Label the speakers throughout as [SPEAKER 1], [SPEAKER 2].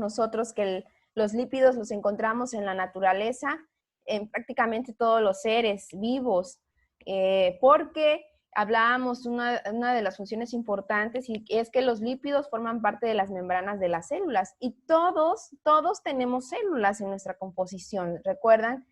[SPEAKER 1] nosotros que los lípidos los encontramos en la naturaleza, en prácticamente todos los seres vivos, porque hablábamos una de las funciones importantes y es que los lípidos forman parte de las membranas de las células y todos tenemos células en nuestra composición. ¿Recuerdan?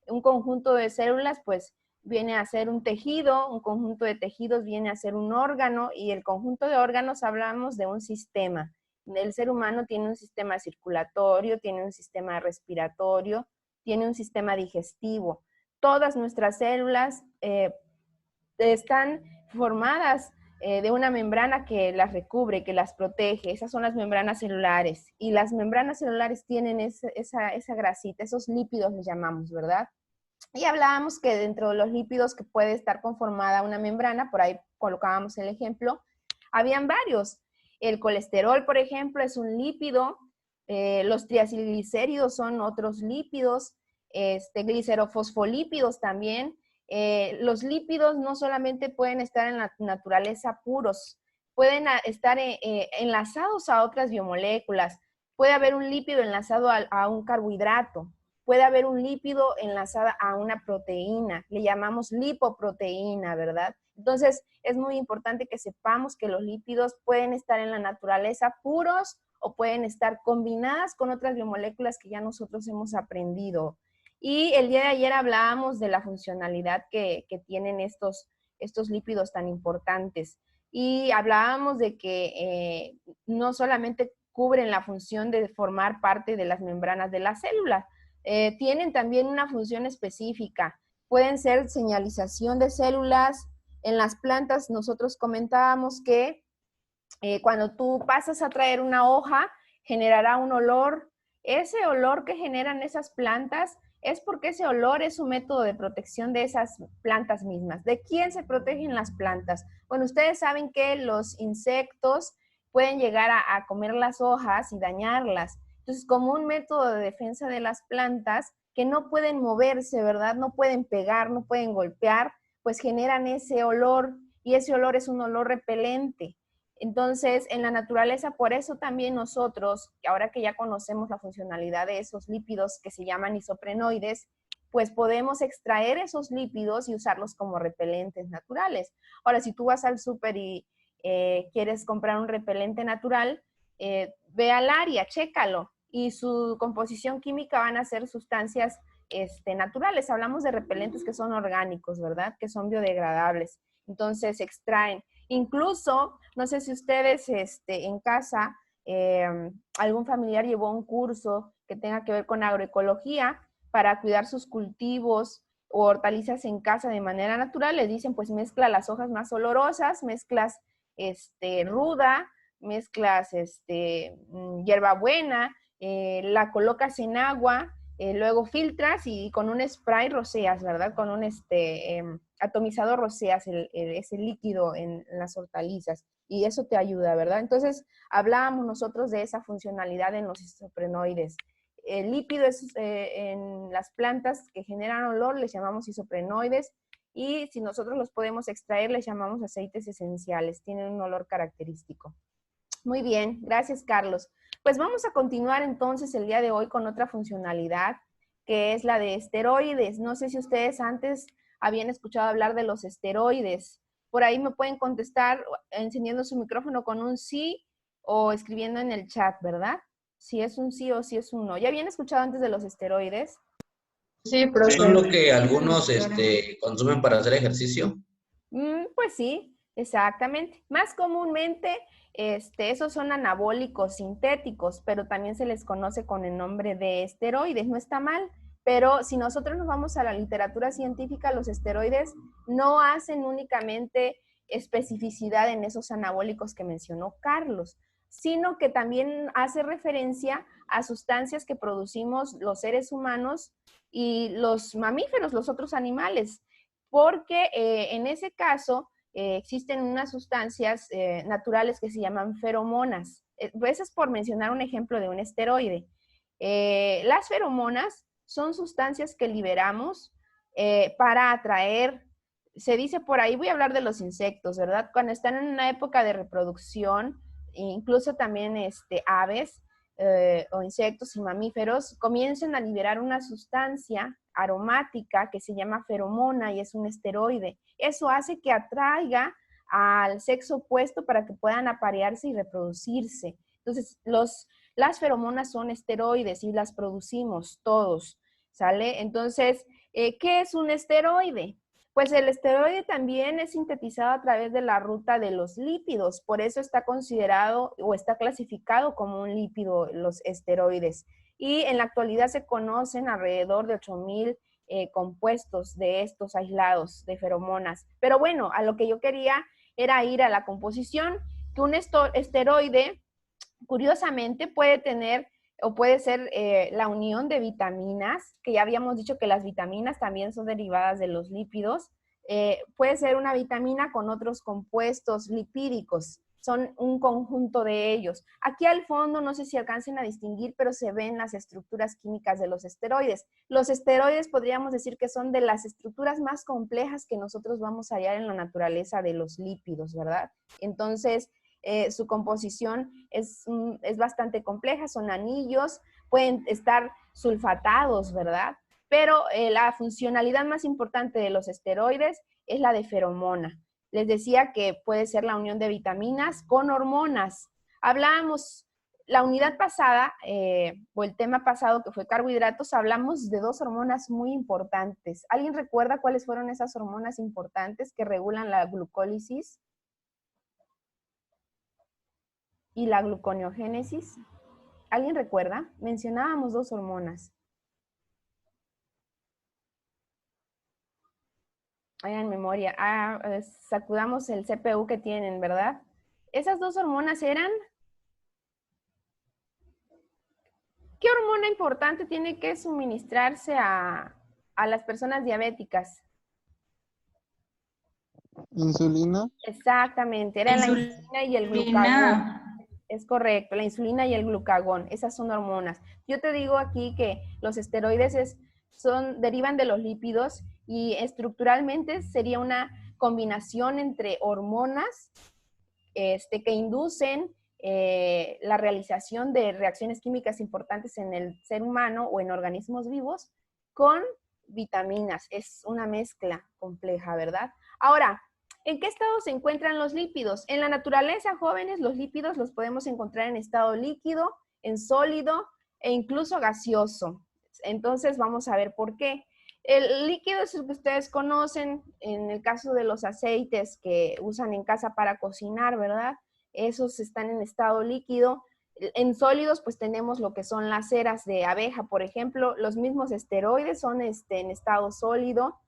[SPEAKER 1] Un conjunto de células pues viene a ser un tejido, un conjunto de tejidos viene a ser un órgano y el conjunto de órganos hablamos de un sistema. El ser humano tiene un sistema circulatorio, tiene un sistema respiratorio, tiene un sistema digestivo. Todas nuestras células están formadas de una membrana que las recubre, que las protege. Esas son las membranas celulares. Y las membranas celulares tienen esa grasita, esos lípidos les llamamos, ¿verdad? Y hablábamos que dentro de los lípidos que puede estar conformada una membrana, por ahí colocábamos el ejemplo, habían varios. El colesterol, por ejemplo, es un lípido. Los triacilglicéridos son otros lípidos. Glicerofosfolípidos también. Los lípidos no solamente pueden estar en la naturaleza puros, pueden estar enlazados a otras biomoléculas. Puede haber un lípido enlazado a un carbohidrato, puede haber un lípido enlazado a una proteína, le llamamos lipoproteína, ¿verdad? Entonces, es muy importante que sepamos que los lípidos pueden estar en la naturaleza puros o pueden estar combinadas con otras biomoléculas que ya nosotros hemos aprendido. Y el día de ayer hablábamos de la funcionalidad que tienen estos lípidos tan importantes. Y hablábamos de que no solamente cubren la función de formar parte de las membranas de la célula, tienen también una función específica. Pueden ser señalización de células. En las plantas nosotros comentábamos que cuando tú pasas a traer una hoja, generará un olor. Ese olor que generan esas plantas es porque ese olor es un método de protección de esas plantas mismas. ¿De quién se protegen las plantas? Bueno, ustedes saben que los insectos pueden llegar a comer las hojas y dañarlas. Entonces, como un método de defensa de las plantas que no pueden moverse, ¿verdad? No pueden pegar, no pueden golpear, pues generan ese olor y ese olor es un olor repelente. Entonces, en la naturaleza, por eso también nosotros, ahora que ya conocemos la funcionalidad de esos lípidos que se llaman isoprenoides, pues podemos extraer esos lípidos y usarlos como repelentes naturales. Ahora, si tú vas al súper y quieres comprar un repelente natural, ve al área, chécalo, y su composición química van a ser sustancias naturales. Hablamos de repelentes que son orgánicos, ¿verdad? Que son biodegradables. Entonces, se extraen. Incluso, no sé si ustedes en casa, algún familiar llevó un curso que tenga que ver con agroecología para cuidar sus cultivos o hortalizas en casa de manera natural. Les dicen, pues mezcla las hojas más olorosas, mezclas ruda, mezclas hierbabuena, la colocas en agua, luego filtras y con un spray roceas, ¿verdad? Con un atomizador roceas ese líquido en las hortalizas y eso te ayuda, ¿verdad? Entonces, hablábamos nosotros de esa funcionalidad en los isoprenoides. El lípido es en las plantas que generan olor, les llamamos isoprenoides, y si nosotros los podemos extraer, les llamamos aceites esenciales, tienen un olor característico. Muy bien, gracias Carlos. Pues vamos a continuar entonces el día de hoy con otra funcionalidad, que es la de esteroides. No sé si ustedes antes habían escuchado hablar de los esteroides. Por ahí me pueden contestar encendiendo su micrófono con un sí o escribiendo en el chat, ¿verdad? Si es un sí o si es un no. ¿Ya habían escuchado antes de los esteroides?
[SPEAKER 2] Sí,
[SPEAKER 3] ¿Son lo
[SPEAKER 2] profe.
[SPEAKER 3] que algunos consumen para hacer ejercicio?
[SPEAKER 1] Pues sí, exactamente. Más comúnmente, esos son anabólicos sintéticos, pero también se les conoce con el nombre de esteroides. No está mal, pero si nosotros nos vamos a la literatura científica, los esteroides no hacen únicamente especificidad en esos anabólicos que mencionó Carlos, sino que también hace referencia a sustancias que producimos los seres humanos y los mamíferos, los otros animales, porque en ese caso existen unas sustancias naturales que se llaman feromonas. Eso es por mencionar un ejemplo de un esteroide. Las feromonas son sustancias que liberamos para atraer, se dice por ahí, voy a hablar de los insectos, ¿verdad? Cuando están en una época de reproducción, incluso también aves, o insectos y mamíferos comiencen a liberar una sustancia aromática que se llama feromona y es un esteroide. Eso hace que atraiga al sexo opuesto para que puedan aparearse y reproducirse. Entonces, las feromonas son esteroides y las producimos todos, ¿sale? Entonces, ¿qué es un esteroide? Pues el esteroide también es sintetizado a través de la ruta de los lípidos, por eso está considerado o está clasificado como un lípido los esteroides. Y en la actualidad se conocen alrededor de 8,000 compuestos de estos aislados de feromonas. Pero bueno, a lo que yo quería era ir a la composición, que un esteroide, curiosamente, puede tener o puede ser la unión de vitaminas, que ya habíamos dicho que las vitaminas también son derivadas de los lípidos. Puede ser una vitamina con otros compuestos lipídicos, son un conjunto de ellos. Aquí al fondo, no sé si alcancen a distinguir, pero se ven las estructuras químicas de los esteroides. Los esteroides podríamos decir que son de las estructuras más complejas que nosotros vamos a hallar en la naturaleza de los lípidos, ¿verdad? Entonces, su composición es bastante compleja, son anillos, pueden estar sulfatados, ¿verdad? Pero la funcionalidad más importante de los esteroides es la de feromona. Les decía que puede ser la unión de vitaminas con hormonas. Hablábamos, la unidad pasada, o el tema pasado que fue carbohidratos, hablamos de dos hormonas muy importantes. ¿Alguien recuerda cuáles fueron esas hormonas importantes que regulan la glucólisis y la gluconeogénesis? ¿Alguien recuerda? Mencionábamos dos hormonas. Hagan memoria. Sacudamos el CPU que tienen, ¿verdad? Esas dos hormonas eran... ¿Qué hormona importante tiene que suministrarse a las personas diabéticas?
[SPEAKER 2] Insulina.
[SPEAKER 1] Exactamente, era la insulina y el glucagón. Es correcto, la insulina y el glucagón, esas son hormonas. Yo te digo aquí que los esteroides derivan de los lípidos y estructuralmente sería una combinación entre hormonas que inducen la realización de reacciones químicas importantes en el ser humano o en organismos vivos con vitaminas. Es una mezcla compleja, ¿verdad? Ahora, ¿en qué estado se encuentran los lípidos? En la naturaleza, jóvenes, los lípidos los podemos encontrar en estado líquido, en sólido e incluso gaseoso. Entonces, vamos a ver por qué. El líquido es el que ustedes conocen, en el caso de los aceites que usan en casa para cocinar, ¿verdad? Esos están en estado líquido. En sólidos, pues tenemos lo que son las ceras de abeja, por ejemplo. Los mismos esteroides son en estado sólido.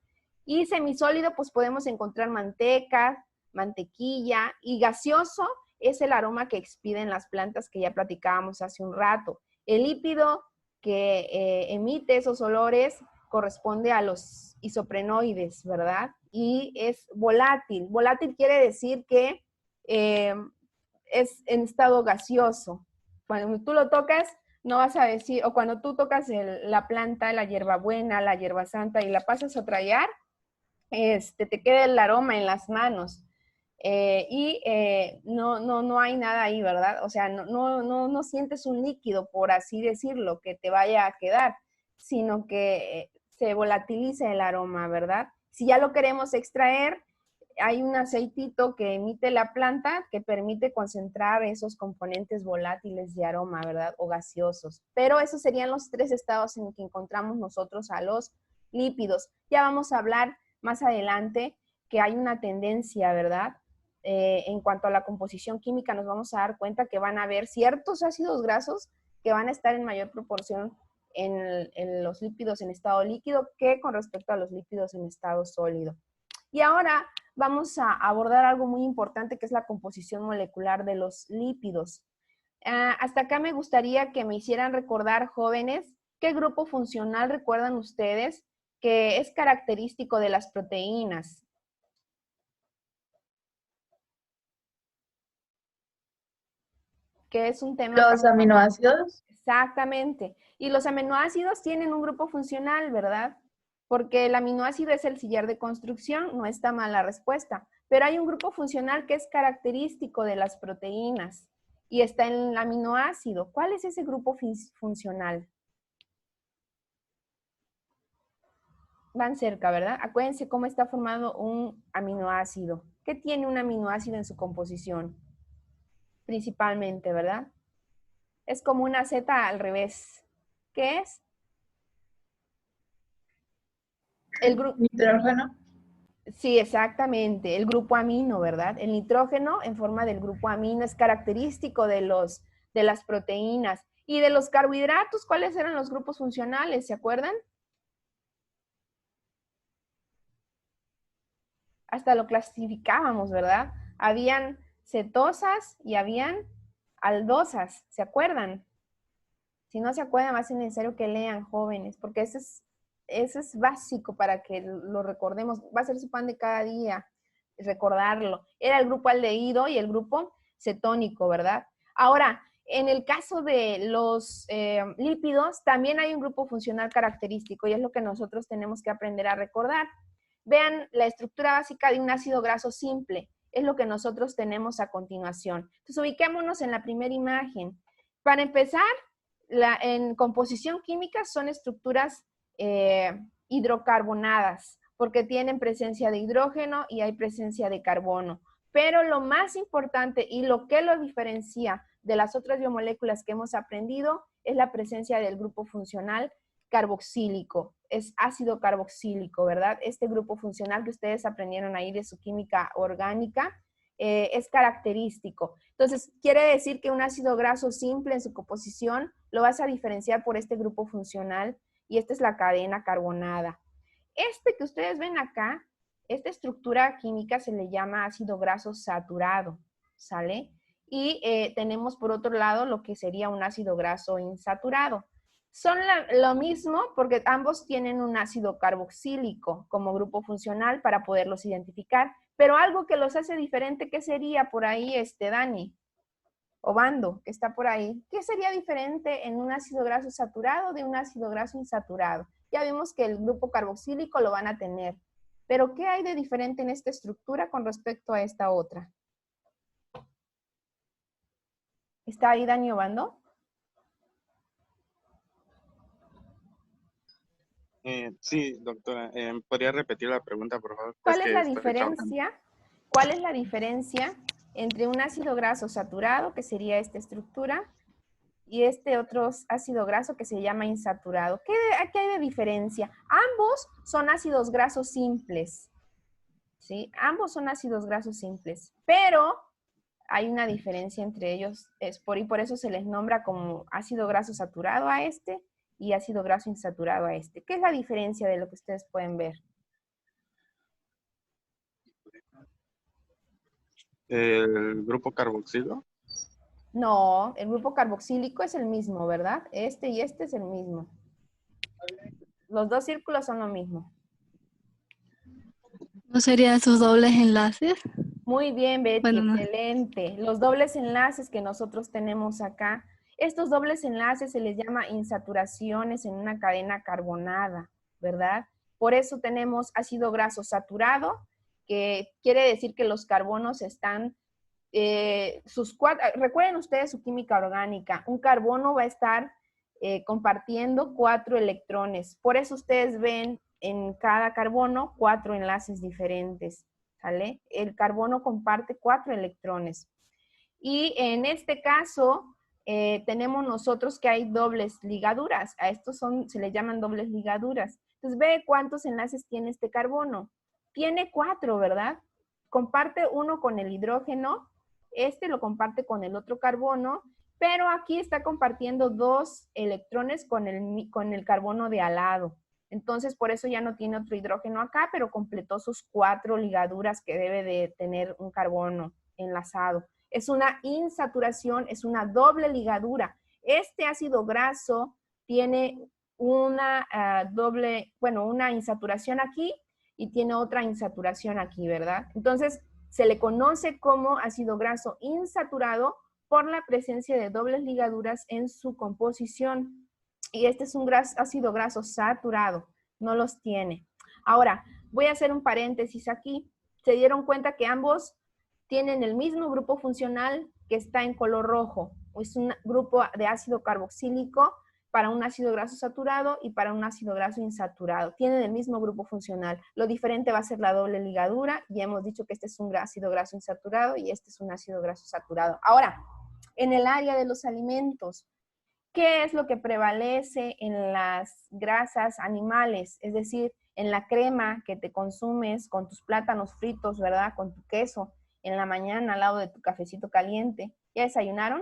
[SPEAKER 1] Y semisólido, pues podemos encontrar manteca, mantequilla. Y gaseoso es el aroma que expiden las plantas que ya platicábamos hace un rato. El lípido que emite esos olores corresponde a los isoprenoides, ¿verdad? Y es volátil. Volátil quiere decir que es en estado gaseoso. Cuando tú lo tocas, no vas a decir, o cuando tú tocas la planta, la hierbabuena, la hierbasanta y la pasas a trallar, te queda el aroma en las manos. No hay nada ahí, ¿verdad? O sea, no sientes un líquido, por así decirlo, que te vaya a quedar, sino que se volatiliza el aroma, ¿verdad? Si ya lo queremos extraer, hay un aceitito que emite la planta que permite concentrar esos componentes volátiles de aroma, ¿verdad? O gaseosos. Pero esos serían los tres estados en que encontramos nosotros a los lípidos. Ya vamos a hablar más adelante que hay una tendencia, ¿verdad? En cuanto a la composición química, nos vamos a dar cuenta que van a haber ciertos ácidos grasos que van a estar en mayor proporción en los lípidos en estado líquido que con respecto a los lípidos en estado sólido. Y ahora vamos a abordar algo muy importante que es la composición molecular de los lípidos. Hasta acá me gustaría que me hicieran recordar, jóvenes, qué grupo funcional recuerdan ustedes que es característico de las proteínas. Que es un tema...
[SPEAKER 4] Los aminoácidos.
[SPEAKER 1] Exactamente. Y los aminoácidos tienen un grupo funcional, ¿verdad? Porque el aminoácido es el sillar de construcción, no está mal la respuesta. Pero hay un grupo funcional que es característico de las proteínas. y está en el aminoácido. ¿Cuál es ese grupo funcional? Van cerca, ¿verdad? Acuérdense cómo está formado un aminoácido. ¿Qué tiene un aminoácido en su composición? Principalmente, ¿verdad? Es como una Z al revés. ¿Qué es? El grupo.
[SPEAKER 2] Nitrógeno.
[SPEAKER 1] Sí, exactamente. El grupo amino, ¿verdad? El nitrógeno en forma del grupo amino es característico de las proteínas. Y de los carbohidratos, ¿cuáles eran los grupos funcionales? ¿Se acuerdan? Hasta lo clasificábamos, ¿verdad? Habían cetosas y habían aldosas, ¿se acuerdan? Si no se acuerdan, va a ser necesario que lean, jóvenes, porque eso es básico para que lo recordemos. Va a ser su pan de cada día, recordarlo. Era el grupo aldehído y el grupo cetónico, ¿verdad? Ahora, en el caso de los lípidos, también hay un grupo funcional característico y es lo que nosotros tenemos que aprender a recordar. Vean la estructura básica de un ácido graso simple. Es lo que nosotros tenemos a continuación. Entonces, ubiquémonos en la primera imagen. Para empezar, en composición química son estructuras hidrocarbonadas, porque tienen presencia de hidrógeno y hay presencia de carbono. Pero lo más importante y lo que lo diferencia de las otras biomoléculas que hemos aprendido es la presencia del grupo funcional carboxílico. Es ácido carboxílico, ¿verdad? Este grupo funcional que ustedes aprendieron ahí de su química orgánica es característico. Entonces, quiere decir que un ácido graso simple en su composición lo vas a diferenciar por este grupo funcional y esta es la cadena carbonada. Este que ustedes ven acá, esta estructura química se le llama ácido graso saturado, ¿sale? Y tenemos por otro lado lo que sería un ácido graso insaturado. Son lo mismo porque ambos tienen un ácido carboxílico como grupo funcional para poderlos identificar, pero algo que los hace diferente, ¿qué sería por ahí, Dani? Obando, que está por ahí. ¿Qué sería diferente en un ácido graso saturado de un ácido graso insaturado? Ya vimos que el grupo carboxílico lo van a tener, pero ¿qué hay de diferente en esta estructura con respecto a esta otra? ¿Está ahí Dani Obando?
[SPEAKER 4] Sí, doctora. ¿Podría repetir la pregunta, por favor?
[SPEAKER 1] ¿Cuál es la diferencia? ¿Cuál es la diferencia entre un ácido graso saturado, que sería esta estructura, y este otro ácido graso que se llama insaturado? ¿Qué hay de diferencia? Ambos son ácidos grasos simples, ¿sí? Ambos son ácidos grasos simples, pero hay una diferencia entre ellos, y por eso se les nombra como ácido graso saturado a este y ácido graso insaturado a este. ¿Qué es la diferencia de lo que ustedes pueden ver?
[SPEAKER 4] ¿El grupo carboxilo?
[SPEAKER 1] No, el grupo carboxílico es el mismo, ¿verdad? Este y este es el mismo. Los dos círculos son lo mismo.
[SPEAKER 5] ¿No serían sus dobles enlaces?
[SPEAKER 1] Muy bien, Betty,
[SPEAKER 5] Bueno, no.
[SPEAKER 1] excelente. Los dobles enlaces que nosotros tenemos acá, estos dobles enlaces se les llama insaturaciones en una cadena carbonada, ¿verdad? Por eso tenemos ácido graso saturado, que quiere decir que los carbonos están, recuerden ustedes su química orgánica, un carbono va a estar compartiendo 4 electrones. Por eso ustedes ven en cada carbono 4 enlaces diferentes. ¿Sale? El carbono comparte 4 electrones. Y en este caso, tenemos nosotros que hay dobles ligaduras. A estos se les llaman dobles ligaduras. Entonces, ve cuántos enlaces tiene este carbono. Tiene 4, ¿verdad? Comparte uno con el hidrógeno, este lo comparte con el otro carbono, pero aquí está compartiendo 2 electrones con el carbono de al lado. Entonces, por eso ya no tiene otro hidrógeno acá, pero completó sus 4 ligaduras que debe de tener un carbono enlazado. Es una insaturación, es una doble ligadura. Este ácido graso tiene una una insaturación aquí y tiene otra insaturación aquí, ¿verdad? Entonces, se le conoce como ácido graso insaturado por la presencia de dobles ligaduras en su composición. Y este es un ácido graso saturado, no los tiene. Ahora, voy a hacer un paréntesis aquí. ¿Se dieron cuenta que ambos tienen el mismo grupo funcional que está en color rojo. Es un grupo de ácido carboxílico para un ácido graso saturado y para un ácido graso insaturado. Tienen el mismo grupo funcional. Lo diferente va a ser la doble ligadura. Ya hemos dicho que este es un ácido graso insaturado y este es un ácido graso saturado. Ahora, en el área de los alimentos, ¿qué es lo que prevalece en las grasas animales? Es decir, en la crema que te consumes con tus plátanos fritos, ¿verdad? Con tu queso en la mañana al lado de tu cafecito caliente. ¿Ya desayunaron?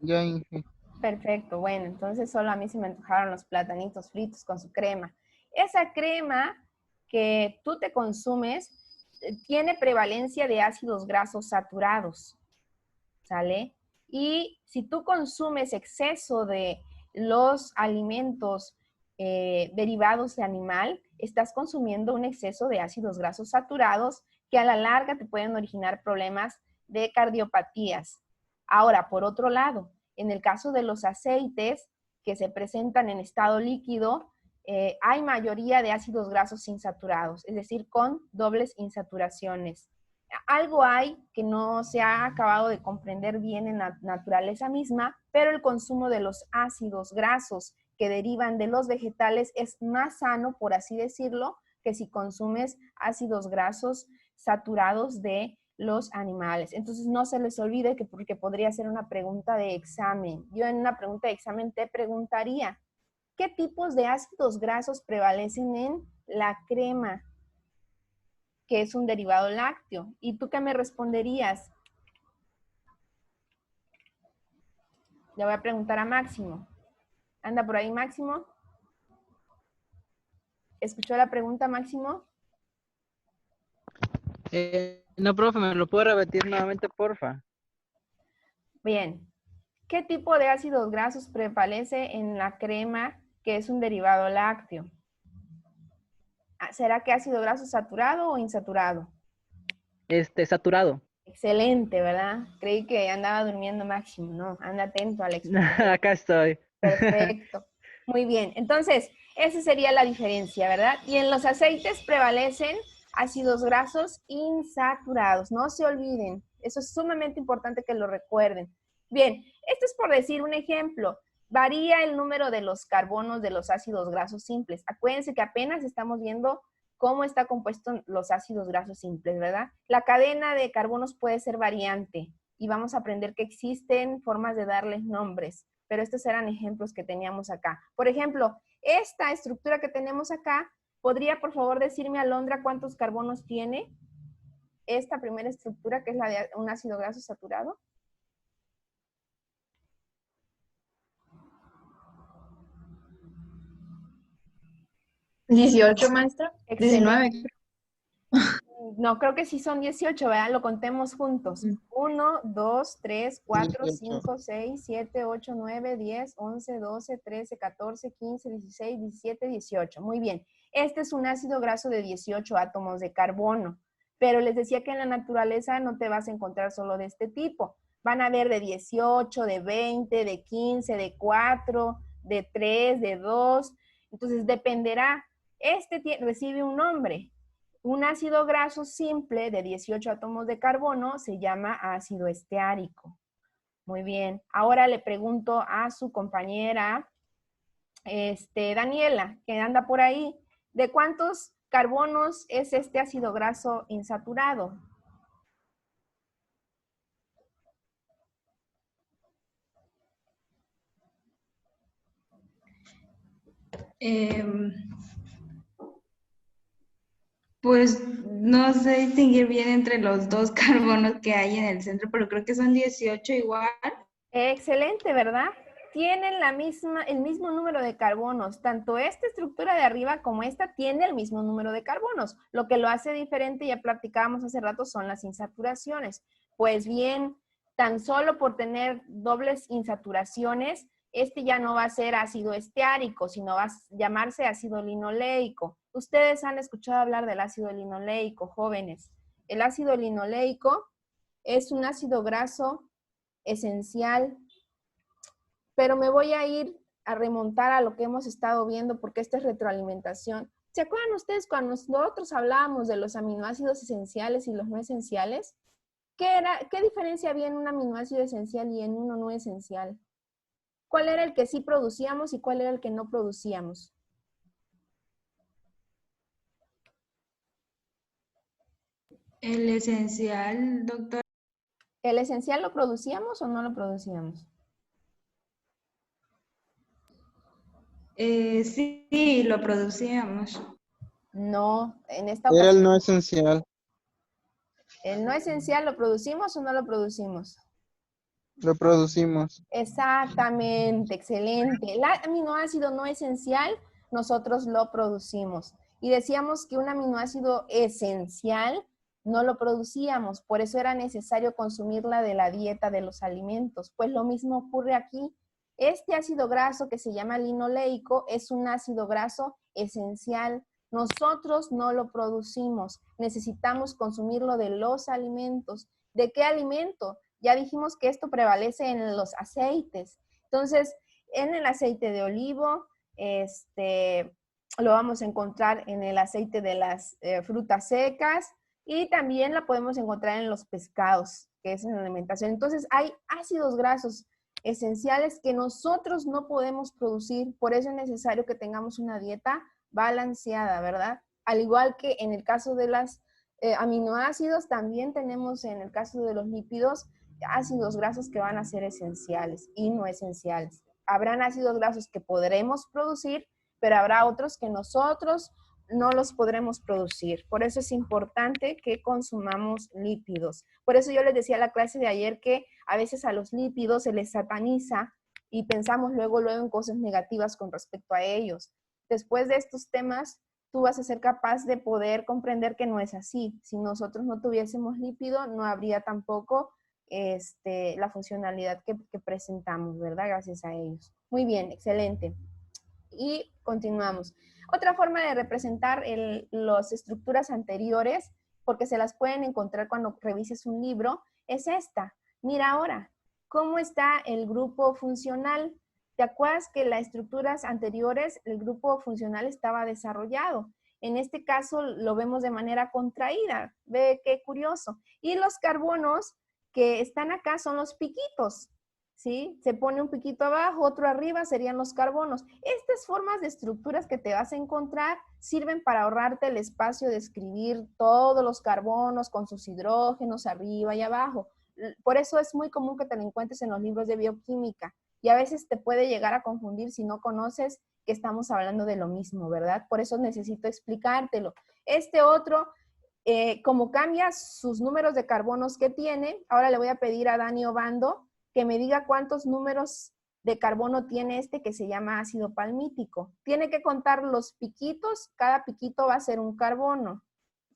[SPEAKER 2] Ya, Inge.
[SPEAKER 1] Perfecto, bueno, entonces solo a mí se me antojaron los platanitos fritos con su crema. Esa crema que tú te consumes tiene prevalencia de ácidos grasos saturados, ¿sale? Y si tú consumes exceso de los alimentos derivados de animal, estás consumiendo un exceso de ácidos grasos saturados que a la larga te pueden originar problemas de cardiopatías. Ahora, por otro lado, en el caso de los aceites que se presentan en estado líquido, hay mayoría de ácidos grasos insaturados, es decir, con dobles insaturaciones. Algo hay que no se ha acabado de comprender bien en la naturaleza misma, pero el consumo de los ácidos grasos que derivan de los vegetales es más sano, por así decirlo, que si consumes ácidos grasos saturados de los animales. Entonces no se les olvide que porque podría ser una pregunta de examen. Yo en una pregunta de examen te preguntaría, ¿qué tipos de ácidos grasos prevalecen en la crema, que es un derivado lácteo? ¿Y tú qué me responderías? Le voy a preguntar a Máximo. ¿Anda por ahí, Máximo? ¿Escuchó la pregunta, Máximo?
[SPEAKER 2] No, profe, ¿me lo puedo repetir nuevamente, porfa?
[SPEAKER 1] Bien. ¿Qué tipo de ácidos grasos prevalece en la crema, que es un derivado lácteo? ¿Será que ácido graso saturado o insaturado?
[SPEAKER 2] Saturado.
[SPEAKER 1] Excelente, ¿verdad? Creí que andaba durmiendo Máximo. No, anda atento a la explicación.
[SPEAKER 2] Acá estoy.
[SPEAKER 1] Perfecto. Muy bien. Entonces, esa sería la diferencia, ¿verdad? Y en los aceites prevalecen ácidos grasos insaturados. No se olviden. Eso es sumamente importante que lo recuerden. Bien, esto es por decir un ejemplo. Varía el número de los carbonos de los ácidos grasos simples. Acuérdense que apenas estamos viendo cómo está compuesto los ácidos grasos simples, ¿verdad? La cadena de carbonos puede ser variante y vamos a aprender que existen formas de darles nombres, pero estos eran ejemplos que teníamos acá. Por ejemplo, esta estructura que tenemos acá, ¿podría por favor decirme, Alondra, cuántos carbonos tiene esta primera estructura, que es la de un ácido graso saturado?
[SPEAKER 6] ¿18, maestra?
[SPEAKER 1] Excelente.
[SPEAKER 6] 19.
[SPEAKER 1] No, creo que sí son 18, ¿verdad? Lo contemos juntos. 1, 2, 3, 4, 5, 6, 7, 8, 9, 10, 11, 12, 13, 14, 15, 16, 17, 18. Muy bien. Este es un ácido graso de 18 átomos de carbono, pero les decía que en la naturaleza no te vas a encontrar solo de este tipo. Van a haber de 18, de 20, de 15, de 4, de 3, de 2. Entonces dependerá. Este recibe un nombre. Un ácido graso simple de 18 átomos de carbono se llama ácido esteárico. Muy bien. Ahora le pregunto a su compañera, Daniela, que anda por ahí, ¿de cuántos carbonos es este ácido graso insaturado?
[SPEAKER 6] Pues no sé distinguir bien entre los dos carbonos que hay en el centro, pero creo que son 18 igual.
[SPEAKER 1] Excelente, ¿verdad? Tienen el mismo número de carbonos. Tanto esta estructura de arriba como esta tiene el mismo número de carbonos. Lo que lo hace diferente, ya platicábamos hace rato, son las insaturaciones. Pues bien, tan solo por tener dobles insaturaciones, este ya no va a ser ácido esteárico, sino va a llamarse ácido linoleico. Ustedes han escuchado hablar del ácido linoleico, jóvenes. El ácido linoleico es un ácido graso esencial, pero me voy a ir a remontar a lo que hemos estado viendo porque esta es retroalimentación. ¿Se acuerdan ustedes cuando nosotros hablábamos de los aminoácidos esenciales y los no esenciales? ¿Qué diferencia había en un aminoácido esencial y en uno no esencial? ¿Cuál era el que sí producíamos y cuál era el que no producíamos?
[SPEAKER 6] El esencial, doctor.
[SPEAKER 1] ¿El esencial lo producíamos o no lo producíamos?
[SPEAKER 6] Sí, lo producíamos.
[SPEAKER 1] No, en esta
[SPEAKER 2] Era
[SPEAKER 1] ocasión.
[SPEAKER 2] el no esencial.
[SPEAKER 1] ¿El no esencial lo producimos o no lo producimos?
[SPEAKER 2] Lo producimos.
[SPEAKER 1] Exactamente, excelente. El aminoácido no esencial, nosotros lo producimos. Y decíamos que un aminoácido esencial no lo producíamos, por eso era necesario consumirla de la dieta de los alimentos. Pues lo mismo ocurre aquí. Este ácido graso que se llama linoleico es un ácido graso esencial. Nosotros no lo producimos, necesitamos consumirlo de los alimentos. ¿De qué alimento? Ya dijimos que esto prevalece en los aceites. Entonces, en el aceite de olivo, lo vamos a encontrar en el aceite de las frutas secas y también la podemos encontrar en los pescados, que es en la alimentación. Entonces, hay ácidos grasos esenciales que nosotros no podemos producir. Por eso es necesario que tengamos una dieta balanceada, ¿verdad? Al igual que en el caso de las aminoácidos, también tenemos en el caso de los lípidos ácidos grasos que van a ser esenciales y no esenciales. Habrán ácidos grasos que podremos producir, pero habrá otros que nosotros no los podremos producir. Por eso es importante que consumamos lípidos. Por eso yo les decía en la clase de ayer que a veces a los lípidos se les sataniza y pensamos luego en cosas negativas con respecto a ellos. Después de estos temas, tú vas a ser capaz de poder comprender que no es así. Si nosotros no tuviésemos lípido, no habría tampoco la funcionalidad que presentamos, ¿verdad? Gracias a ellos. Muy bien, excelente. Y continuamos. Otra forma de representar las estructuras anteriores, porque se las pueden encontrar cuando revises un libro, es esta. Mira ahora, ¿cómo está el grupo funcional? ¿Te acuerdas que en las estructuras anteriores el grupo funcional estaba desarrollado? En este caso lo vemos de manera contraída. Ve qué curioso. Y los carbonos que están acá son los piquitos. ¿Sí? Se pone un piquito abajo, otro arriba, serían los carbonos. Estas formas de estructuras que te vas a encontrar sirven para ahorrarte el espacio de escribir todos los carbonos con sus hidrógenos arriba y abajo. Por eso es muy común que te lo encuentres en los libros de bioquímica y a veces te puede llegar a confundir si no conoces que estamos hablando de lo mismo, ¿verdad? Por eso necesito explicártelo. Este otro, como cambia sus números de carbonos que tiene, ahora le voy a pedir a Dani Obando que me diga cuántos números de carbono tiene este que se llama ácido palmítico. Tiene que contar los piquitos, cada piquito va a ser un carbono.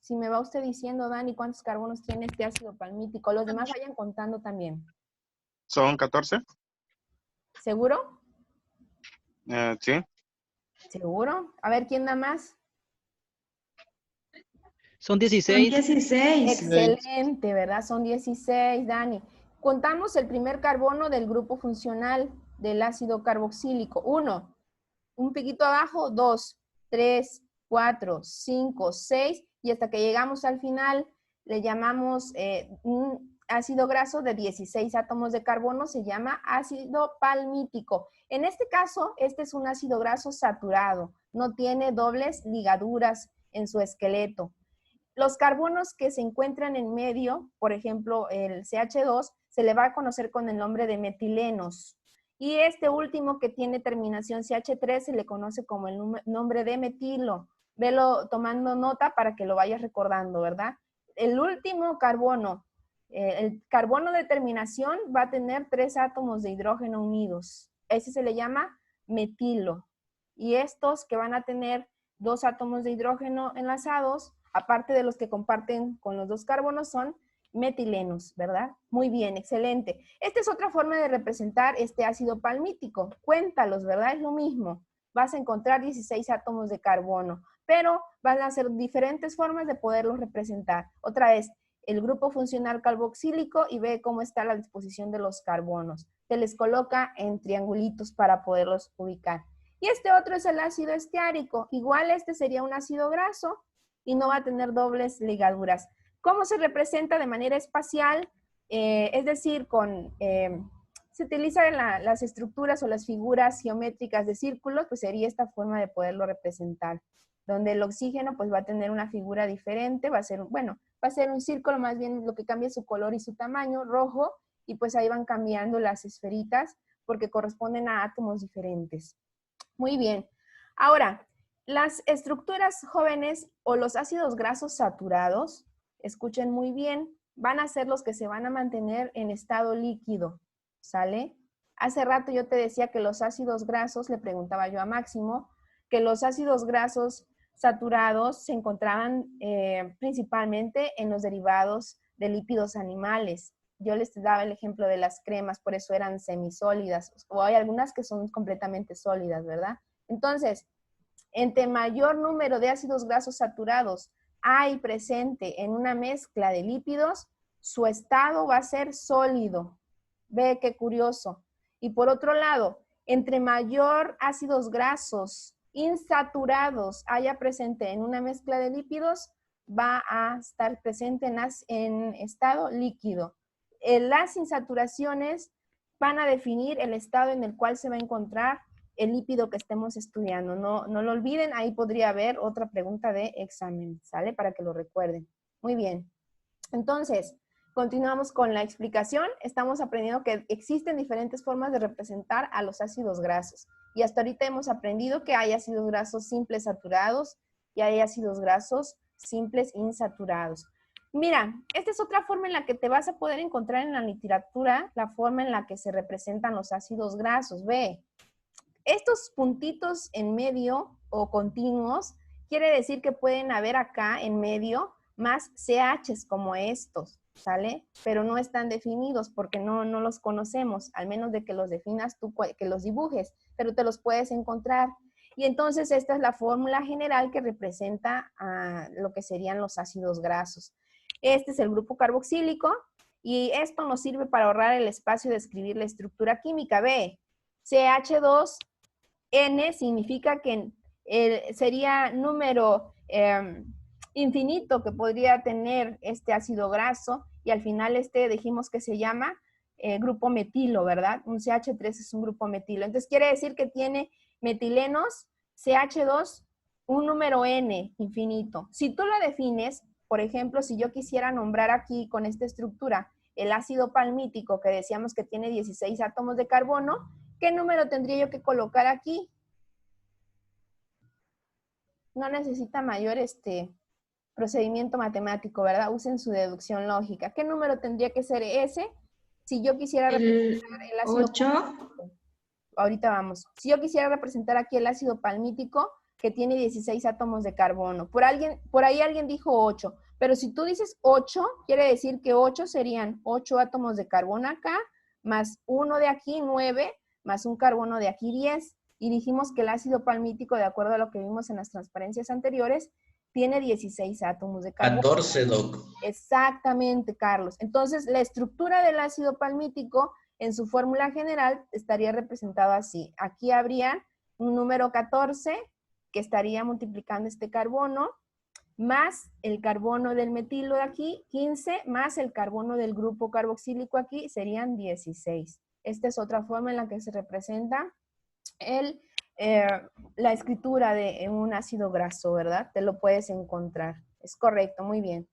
[SPEAKER 1] Si me va usted diciendo, Dani, cuántos carbonos tiene este ácido palmítico, los demás vayan contando también.
[SPEAKER 4] ¿Son 14?
[SPEAKER 1] ¿Seguro?
[SPEAKER 4] Sí.
[SPEAKER 1] ¿Seguro? A ver, ¿quién da más?
[SPEAKER 2] Son
[SPEAKER 6] Son
[SPEAKER 2] 16.
[SPEAKER 6] 16.
[SPEAKER 1] Excelente, ¿verdad? Son 16, Dani. Contamos el primer carbono del grupo funcional del ácido carboxílico. 1, un piquito abajo, 2, 3, 4, 5, 6, y hasta que llegamos al final le llamamos un ácido graso de 16 átomos de carbono, se llama ácido palmítico. En este caso, este es un ácido graso saturado, no tiene dobles ligaduras en su esqueleto. Los carbonos que se encuentran en medio, por ejemplo, el CH2, se le va a conocer con el nombre de metilenos. Y este último que tiene terminación CH3 se le conoce como el nombre de metilo. Velo tomando nota para que lo vayas recordando, ¿verdad? El último carbono, el carbono de terminación va a tener 3 átomos de hidrógeno unidos. Ese se le llama metilo. Y estos que van a tener 2 átomos de hidrógeno enlazados, aparte de los que comparten con los 2 carbonos, son metilenos, ¿verdad? Muy bien, excelente. Esta es otra forma de representar este ácido palmítico. Cuéntalos, ¿verdad? Es lo mismo. Vas a encontrar 16 átomos de carbono, pero van a ser diferentes formas de poderlos representar. Otra vez, el grupo funcional carboxílico y ve cómo está la disposición de los carbonos. Se les coloca en triangulitos para poderlos ubicar. Y este otro es el ácido esteárico. Igual este sería un ácido graso y no va a tener dobles ligaduras. ¿Cómo se representa de manera espacial? Es decir, se utilizan las estructuras o las figuras geométricas de círculos, pues sería esta forma de poderlo representar, donde el oxígeno pues va a tener una figura diferente, va a ser un círculo, más bien lo que cambia es su color y su tamaño, rojo, y pues ahí van cambiando las esferitas porque corresponden a átomos diferentes. Muy bien. Ahora, las estructuras jóvenes o los ácidos grasos saturados, escuchen muy bien, van a ser los que se van a mantener en estado líquido, ¿sale? Hace rato yo te decía que los ácidos grasos, le preguntaba yo a Máximo, que los ácidos grasos saturados se encontraban principalmente en los derivados de lípidos animales. Yo les daba el ejemplo de las cremas, por eso eran semisólidas, o hay algunas que son completamente sólidas, ¿verdad? Entonces, entre mayor número de ácidos grasos saturados hay presente en una mezcla de lípidos, su estado va a ser sólido. Ve qué curioso. Y por otro lado, entre mayor ácidos grasos insaturados haya presente en una mezcla de lípidos, va a estar presente en estado líquido. Las insaturaciones van a definir el estado en el cual se va a encontrar el lípido que estemos estudiando. No lo olviden, ahí podría haber otra pregunta de examen, ¿sale? Para que lo recuerden. Muy bien. Entonces, continuamos con la explicación. Estamos aprendiendo que existen diferentes formas de representar a los ácidos grasos. Y hasta ahorita hemos aprendido que hay ácidos grasos simples saturados y hay ácidos grasos simples insaturados. Mira, esta es otra forma en la que te vas a poder encontrar en la literatura, la forma en la que se representan los ácidos grasos. Ve, estos puntitos en medio o continuos, quiere decir que pueden haber acá en medio más CHs como estos, ¿sale? Pero no están definidos porque no los conocemos, al menos de que los definas tú, que los dibujes, pero te los puedes encontrar. Y entonces esta es la fórmula general que representa lo que serían los ácidos grasos. Este es el grupo carboxílico y esto nos sirve para ahorrar el espacio de escribir la estructura química. Ve, CH2N significa que sería número infinito que podría tener este ácido graso y al final dijimos que se llama grupo metilo, ¿verdad? Un CH3 es un grupo metilo. Entonces quiere decir que tiene metilenos CH2, un número N infinito. Si tú lo defines, por ejemplo, si yo quisiera nombrar aquí con esta estructura el ácido palmítico que decíamos que tiene 16 átomos de carbono, ¿qué número tendría yo que colocar aquí? No necesita mayor procedimiento matemático, ¿verdad? Usen su deducción lógica. ¿Qué número tendría que ser ese si yo quisiera representar el ácido
[SPEAKER 6] 8.
[SPEAKER 1] palmítico? Ahorita vamos. Si yo quisiera representar aquí el ácido palmítico que tiene 16 átomos de carbono. Por ahí alguien dijo 8, pero si tú dices 8, quiere decir que 8 serían 8 átomos de carbono acá, más 1 de aquí, 9, más un carbono de aquí, 10. Y dijimos que el ácido palmítico, de acuerdo a lo que vimos en las transparencias anteriores, tiene 16 átomos de carbono.
[SPEAKER 3] 14, Doc.
[SPEAKER 1] Exactamente, Carlos. Entonces, la estructura del ácido palmítico en su fórmula general estaría representado así. Aquí habría un número 14 que estaría multiplicando este carbono, más el carbono del metilo de aquí, 15, más el carbono del grupo carboxílico aquí, serían 16. Esta es otra forma en la que se representa la escritura de un ácido graso, ¿verdad? Te lo puedes encontrar. Es correcto, muy bien.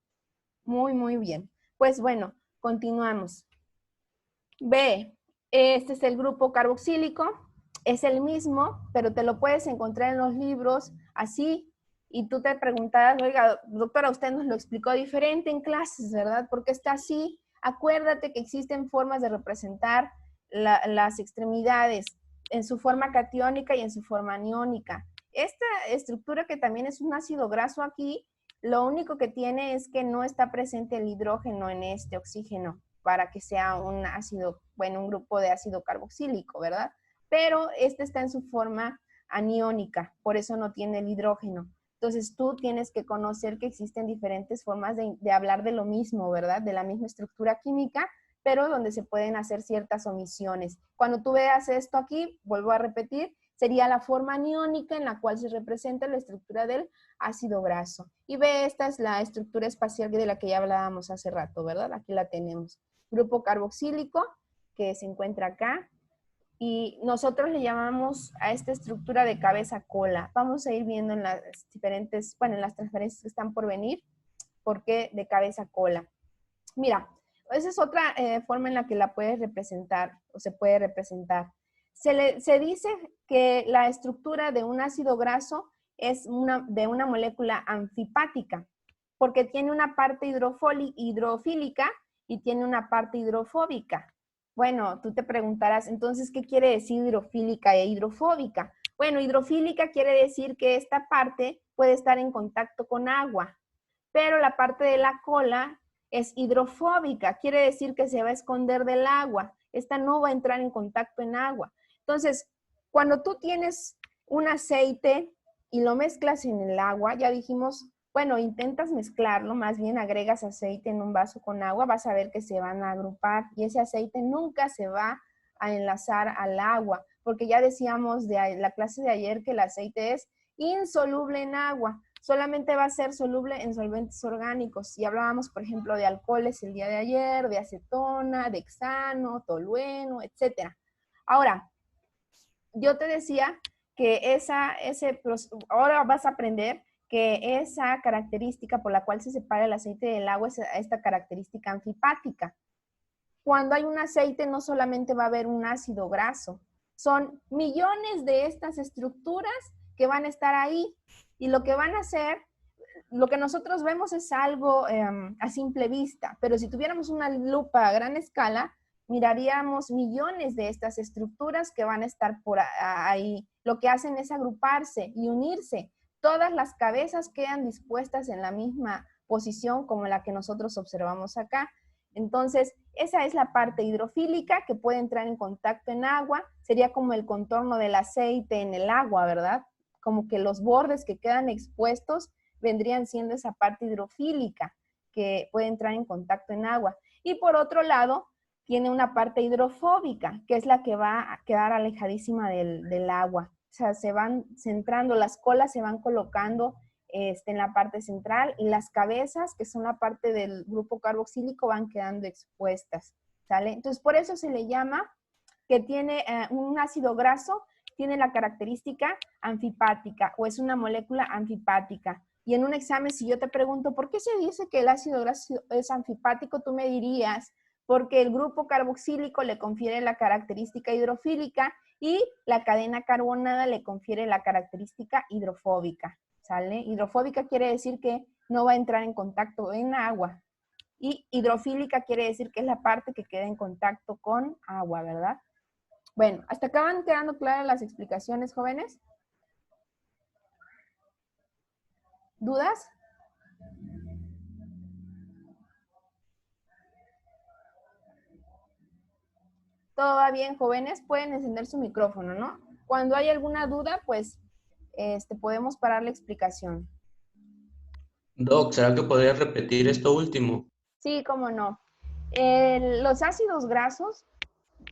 [SPEAKER 1] Muy, muy bien. Pues bueno, continuamos. B, este es el grupo carboxílico. Es el mismo, pero te lo puedes encontrar en los libros así. Y tú te preguntarás, oiga, doctora, usted nos lo explicó diferente en clases, ¿verdad? ¿Por qué está así? Acuérdate que existen formas de representar las extremidades en su forma catiónica y en su forma aniónica. Esta estructura que también es un ácido graso aquí, lo único que tiene es que no está presente el hidrógeno en este oxígeno para que sea un ácido, bueno, un grupo de ácido carboxílico, ¿verdad? Pero este está en su forma aniónica, por eso no tiene el hidrógeno. Entonces tú tienes que conocer que existen diferentes formas de hablar de lo mismo, ¿verdad? De la misma estructura química, pero donde se pueden hacer ciertas omisiones. Cuando tú veas esto aquí, vuelvo a repetir, sería la forma aniónica en la cual se representa la estructura del ácido graso. Y ve, esta es la estructura espacial de la que ya hablábamos hace rato, ¿verdad? Aquí la tenemos. Grupo carboxílico, que se encuentra acá. Y nosotros le llamamos a esta estructura de cabeza-cola. Vamos a ir viendo en las diferentes, bueno, en las transferencias que están por venir, por qué de cabeza-cola. Mira, esa es otra forma en la que la puedes representar, o se puede representar. Se dice que la estructura de un ácido graso es de una molécula anfipática, porque tiene una parte hidrofílica y tiene una parte hidrofóbica. Bueno, tú te preguntarás, entonces, ¿qué quiere decir hidrofílica e hidrofóbica? Bueno, hidrofílica quiere decir que esta parte puede estar en contacto con agua, pero la parte de la cola es hidrofóbica, quiere decir que se va a esconder del agua. Esta no va a entrar en contacto en agua. Entonces, cuando tú tienes un aceite y lo mezclas en el agua, ya dijimos, bueno, intentas mezclarlo, más bien agregas aceite en un vaso con agua, vas a ver que se van a agrupar y ese aceite nunca se va a enlazar al agua, porque ya decíamos de la clase de ayer que el aceite es insoluble en agua, solamente va a ser soluble en solventes orgánicos. Y hablábamos, por ejemplo, de alcoholes el día de ayer, de acetona, de hexano, tolueno, etc. Ahora, yo te decía que ahora vas a aprender que esa característica por la cual se separa el aceite del agua es esta característica anfipática. Cuando hay un aceite no solamente va a haber un ácido graso, son millones de estas estructuras que van a estar ahí y lo que van a hacer, lo que nosotros vemos es algo a simple vista, pero si tuviéramos una lupa a gran escala, miraríamos millones de estas estructuras que van a estar por ahí. Lo que hacen es agruparse y unirse. Todas las cabezas quedan dispuestas en la misma posición como la que nosotros observamos acá. Entonces, esa es la parte hidrofílica que puede entrar en contacto en agua. Sería como el contorno del aceite en el agua, ¿verdad? Como que los bordes que quedan expuestos vendrían siendo esa parte hidrofílica que puede entrar en contacto en agua. Y por otro lado, tiene una parte hidrofóbica, que es la que va a quedar alejadísima del agua. O sea, se van centrando, las colas se van colocando en la parte central y las cabezas, que son la parte del grupo carboxílico, van quedando expuestas, ¿sale? Entonces, por eso se le llama que tiene un ácido graso, tiene la característica anfipática o es una molécula anfipática. Y en un examen, si yo te pregunto, ¿por qué se dice que el ácido graso es anfipático? Tú me dirías, porque el grupo carboxílico le confiere la característica hidrofílica y la cadena carbonada le confiere la característica hidrofóbica, ¿sale? Hidrofóbica quiere decir que no va a entrar en contacto en agua. Y hidrofílica quiere decir que es la parte que queda en contacto con agua, ¿verdad? Bueno, ¿hasta acá van quedando claras las explicaciones, jóvenes? ¿Dudas? ¿Todo va bien, jóvenes? Pueden encender su micrófono, ¿no? Cuando hay alguna duda, pues podemos parar la explicación.
[SPEAKER 3] Doc, ¿será que podría repetir esto último?
[SPEAKER 1] Sí, cómo no. Los ácidos grasos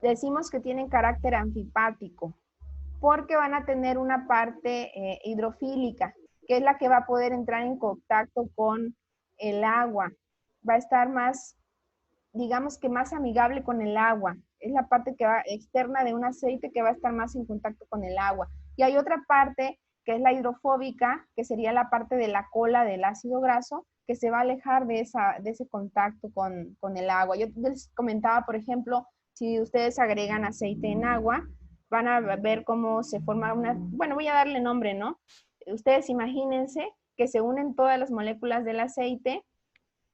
[SPEAKER 1] decimos que tienen carácter anfipático porque van a tener una parte hidrofílica, que es la que va a poder entrar en contacto con el agua. Va a estar más, digamos que más amigable con el agua. Es la parte que va externa de un aceite que va a estar más en contacto con el agua. Y hay otra parte que es la hidrofóbica, que sería la parte de la cola del ácido graso, que se va a alejar de ese contacto con el agua. Yo les comentaba, por ejemplo, si ustedes agregan aceite en agua, van a ver cómo se forma una, bueno, voy a darle nombre, ¿no? Ustedes imagínense que se unen todas las moléculas del aceite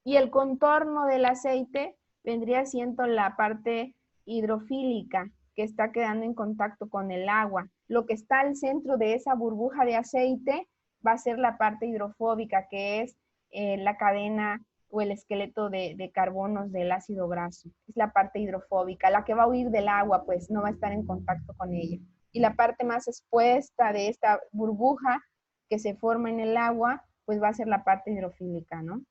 [SPEAKER 1] y el contorno del aceite vendría siendo la parte hidrofílica que está quedando en contacto con el agua. Lo que está al centro de esa burbuja de aceite va a ser la parte hidrofóbica, que es la cadena o el esqueleto de carbonos del ácido graso. Es la parte hidrofóbica, la que va a huir del agua, pues no va a estar en contacto con ella. Y la parte más expuesta de esta burbuja que se forma en el agua, pues va a ser la parte hidrofílica, ¿no?